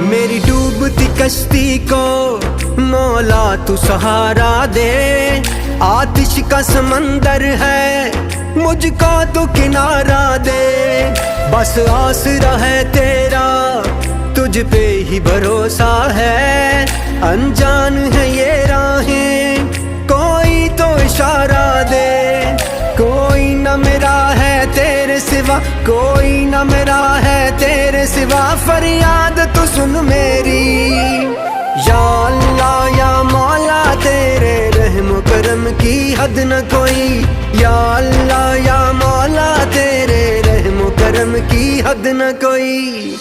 मेरी डूबती कश्ती को मौला तू सहारा दे। आतिश का समंदर है, मुझको तू किनारा दे। बस आसरा है तेरा, तुझ पे ही भरोसा है। अनजान है ये राहें, कोई तो इशारा दे। कोई न मेरा है तेरे सिवा, कोई न मेरा है तेरे सिवा। फरियाद तू सुन मेरी, या अल्लाह या मौला तेरे रहम करम की हद न कोई। या अल्लाह या मौला तेरे रहम करम की हद न कोई।